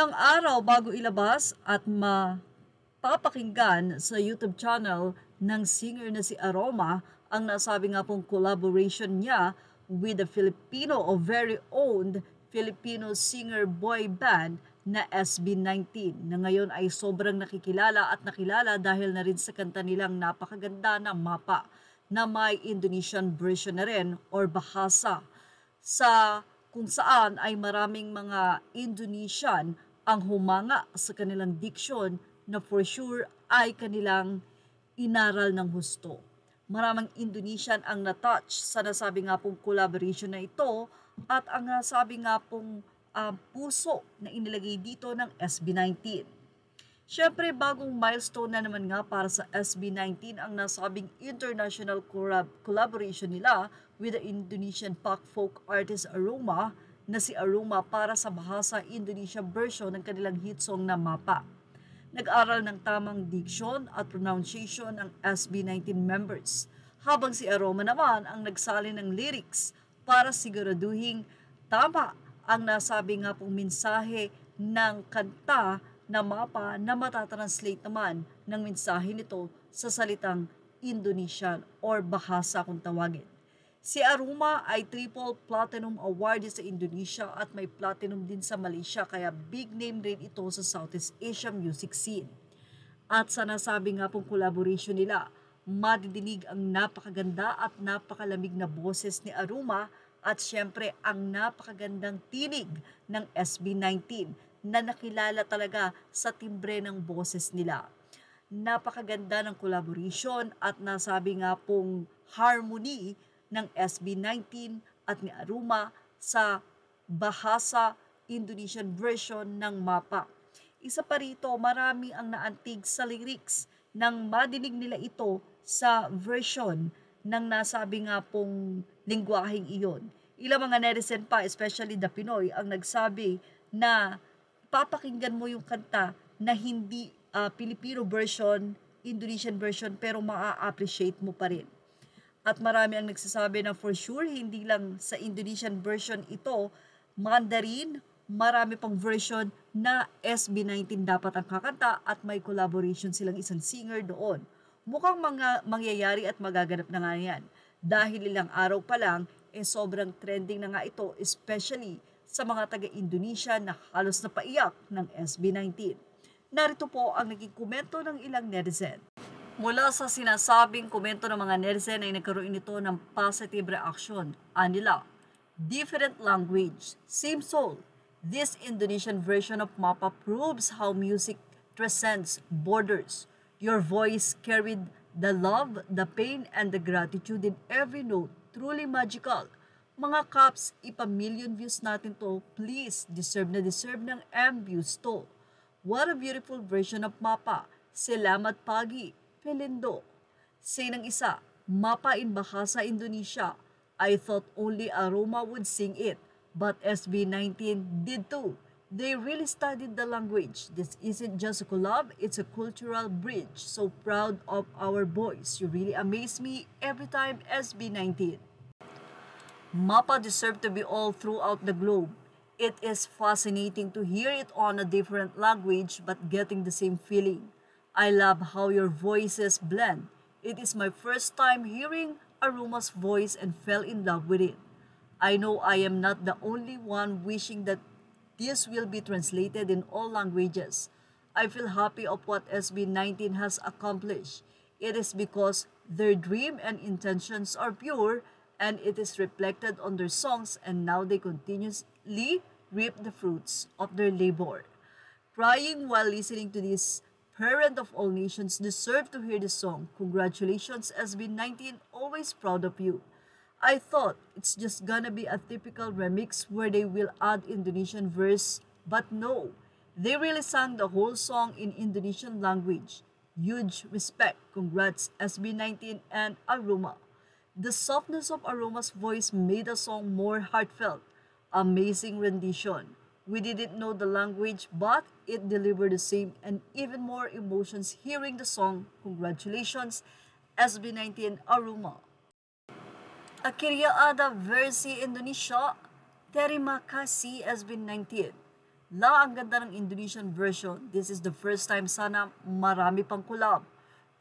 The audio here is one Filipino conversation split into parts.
Ilang araw bago ilabas at mapapakinggan sa YouTube channel ng singer na si Aroma ang nasabi nga pong collaboration niya with the Filipino or very owned Filipino singer boy band na SB19 na ngayon ay sobrang nakikilala at nakilala dahil na rin sa kanta nilang napakaganda na Mapa na may Indonesian version na rin or Bahasa sa kung saan ay maraming mga Indonesian ang humanga sa kanilang diksyon na for sure ay kanilang inaral ng husto. Maraming Indonesian ang na-touch sa nasabi nga pong collaboration na ito at ang nasabi nga pong puso na inilagay dito ng SB19. Siyempre, bagong milestone na naman nga para sa SB19 ang nasabing international collaboration nila with the Indonesian pop folk artist Aroma na si Aroma para sa Bahasa Indonesia version ng kanilang hit song na Mapa. Nag-aral ng tamang diction at pronunciation ang SB19 members, habang si Aroma naman ang nagsalin ng lyrics para siguraduhing tama ang nasabi nga pong mensahe ng kanta na Mapa na matatranslate naman ng mensahe nito sa salitang Indonesian or Bahasa kung tawagin. Si Aroma ay triple platinum awardee sa Indonesia at may platinum din sa Malaysia kaya big name rin ito sa Southeast Asia music scene. At sa nasabi nga pong collaboration nila, madidinig ang napakaganda at napakalamig na boses ni Aroma at syempre ang napakagandang tinig ng SB19 na nakilala talaga sa timbre ng boses nila. Napakaganda ng collaboration at nasabi nga pong harmony ng SB19 at ni Aroma sa Bahasa Indonesian version ng Mapa. Isa pa rito, marami ang naantig sa lyrics nang madinig nila ito sa version ng nasabi nga pong lingwaheng iyon. Ilang mga netizen pa, especially the Pinoy, ang nagsabi na papakinggan mo yung kanta na hindi Filipino version, Indonesian version, pero maa-appreciate mo pa rin. At marami ang nagsasabi na for sure, hindi lang sa Indonesian version ito, Mandarin, marami pang version na SB19 dapat ang kakanta at may collaboration silang isang singer doon. Mukhang mangyayari at magaganap na nga yan. Dahil ilang araw pa lang, sobrang trending na nga ito, especially sa mga taga-Indonesia na halos napaiyak ng SB19. Narito po ang naging komento ng ilang netizen. Mula sa sinasabing komento ng mga netizen ay nagkaroon ito ng positive reaction. Anila, different language, same soul. This Indonesian version of Mapa proves how music transcends borders. Your voice carried the love, the pain, and the gratitude in every note. Truly magical. Mga Kaps, ipa-million views natin to. Please, deserve ng M views to. What a beautiful version of Mapa. Selamat pagi, Pelindo. Say ng isa, Mapa in Bahasa Indonesia. I thought only Aroma would sing it, but SB19 did too. They really studied the language. This isn't just a collab, it's a cultural bridge. So proud of our boys. You really amaze me every time, SB19. Mapa deserve to be all throughout the globe. It is fascinating to hear it on a different language but getting the same feeling. I love how your voices blend. It is my first time hearing Aroma's voice and fell in love with it. I know I am not the only one wishing that this will be translated in all languages. I feel happy of what SB19 has accomplished. It is because their dream and intentions are pure and it is reflected on their songs and now they continuously reap the fruits of their labor. Crying while listening to this parent of all nations deserve to hear the song. Congratulations SB19, always proud of you. I thought it's just gonna be a typical remix where they will add Indonesian verse, but no. They really sang the whole song in Indonesian language. Huge respect. Congrats SB19 and Aroma. The softness of Aroma's voice made the song more heartfelt. Amazing rendition. We didn't know the language, but it delivered the same and even more emotions hearing the song. Congratulations, SB19 Aroma. Akhirnya ada versi Indonesia. Terima kasih SB19. La, ang ganda ng Indonesian version. This is the first time sana marami pang collab.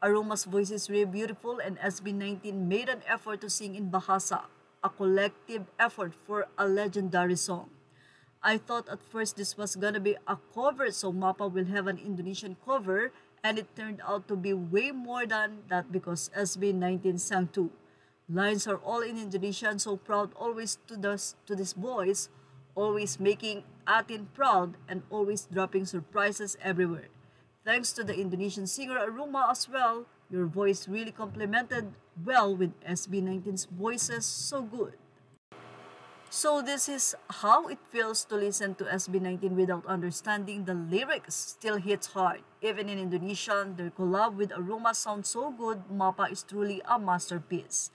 Aroma's voice is really beautiful and SB19 made an effort to sing in Bahasa, a collective effort for a legendary song. I thought at first this was gonna be a cover, so Mapa will have an Indonesian cover, and it turned out to be way more than that because SB19 sang too. Lines are all in Indonesian, so proud always to this boys, always making Atin proud and always dropping surprises everywhere. Thanks to the Indonesian singer Aruma as well, your voice really complemented well with SB19's voices, so good. So this is how it feels to listen to SB19 without understanding the lyrics. Still hits hard. Even in Indonesian, their collab with Aroma sounds so good, Mapa is truly a masterpiece.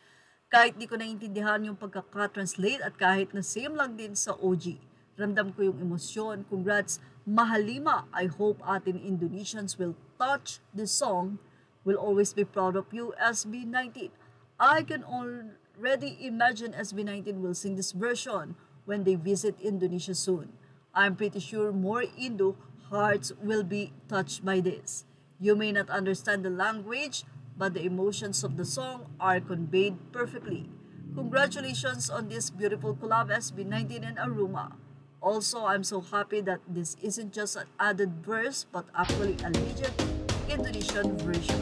Kahit di ko naiintindihan yung pagkaka-translate at kahit na same lang din sa OG. Ramdam ko yung emosyon. Congrats, Mahalima. I hope atin Indonesians will touch this song. Will always be proud of you, SB19. I can already imagine SB19 will sing this version when they visit Indonesia soon. I'm pretty sure more Indo hearts will be touched by this. You may not understand the language, but the emotions of the song are conveyed perfectly. Congratulations on this beautiful collab, SB19 and Aruma. Also, I'm so happy that this isn't just an added verse but actually a legit Indonesian version.